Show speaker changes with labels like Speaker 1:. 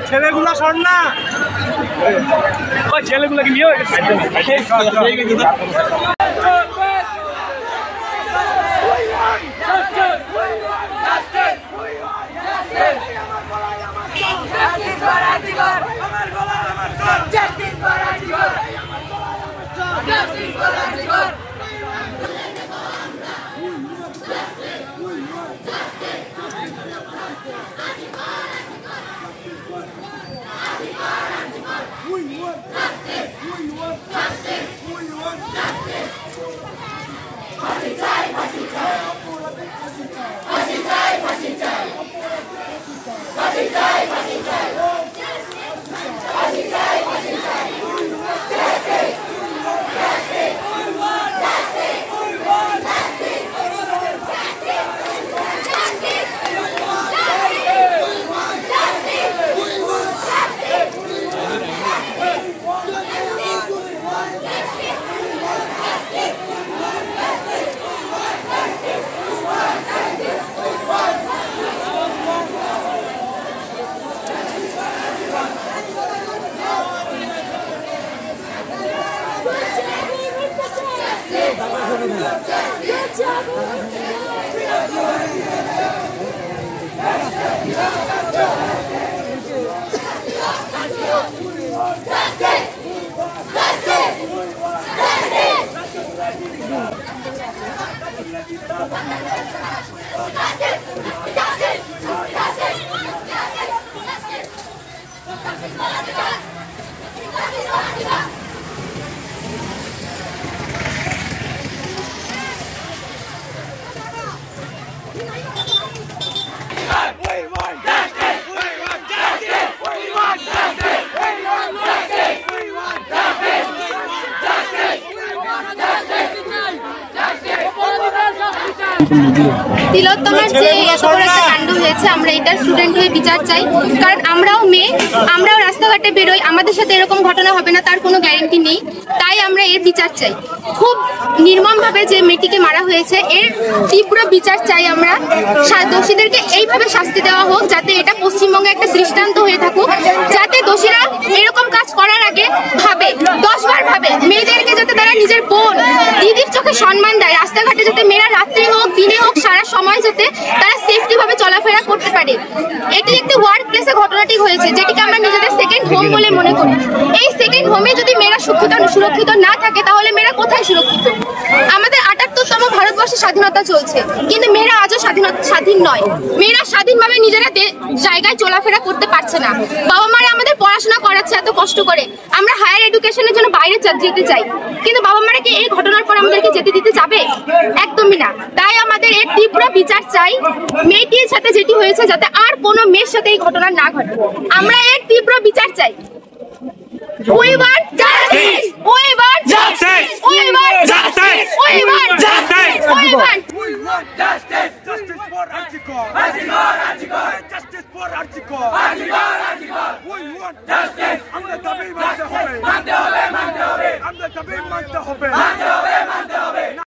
Speaker 1: ছেলেগুলা সর না, ওই ছেলেগুলাকে নিয়ে
Speaker 2: তিলোত্তমার যে এত বড় একটা কাণ্ড হয়েছে, আমরা এটার স্টুডেন্ট হয়ে বিচার চাই। কারণ আমরাও মেয়ে, আমরাও রাস্তাঘাটে বেরোই, আমাদের সাথে এরকম ঘটনা হবে না তার কোনো গ্যারেন্টি নেই। তাই আমরা এর বিচার চাই। খুব নির্মমভাবে যে মেয়েটিকে মারা হয়েছে, এর তীব্র বিচার চাই আমরা। দোষীদেরকে এইভাবে শাস্তি দেওয়া হোক যাতে এটা পশ্চিমবঙ্গে একটা দৃষ্টান্ত হয়ে থাকুক, যাতে দোষীরা এরকম কাজ করার আগে ভাবে, 10 বার ভাবে। মেয়েদেরকে যাতে তারা নিজের বোন দিদির চোখে সম্মান দেয়। রাস্তাঘাটে যাতে মেয়েরা রাত্রে হোক দিনে হোক সারা সময় যাতে তারা সেফটি ভাবে চলাফেরা করতে পারে। এটি একটি ওয়ার্ক প্লেসে ঘটনাটি হয়েছে, যেটিকে আমরা নিজেদের সেকেন্ড হোম বলে মনে করি। এই সেকেন্ড হোমে যদি মেয়েরা সুরক্ষিত না থাকে, তাহলে মেয়েরা কোথায় সুরক্ষিত? আমাদের ৭৮তম ভারতবর্ষে স্বাধীনতা চলছে, কিন্তু মেয়েরা আজও স্বাধীন নয়। মেয়েরা স্বাধীনভাবে নিজেরা জায়গায় চলাফেরা করতে পারছে না। বাবা মারা আমাদের পড়াশোনা করাচ্ছে এত কষ্ট করে, আমরা হায়ার এডুকেশনের জন্য বাইরে যেতে চাই, কিন্তু বাবা মারা কি এই ঘটনার পর আমাদেরকে যেতে দিতে যাবে? একদমই না। তাই আমাদের এর তীব্র বিচার চাই। মেয়েটির সাথে যেটি হয়েছে যাতে আর কোনো মেয়ের সাথে এই ঘটনা না ঘটে, আমরা এর তীব্র বিচার চাই। We want justice! We want justice! We want justice! We want justice! We want
Speaker 1: justice! Justice for Archikor! Justice for Archikor! We want justice! আমরা দাবি মানতে হবে, আমরা দাবি মানতে হবে।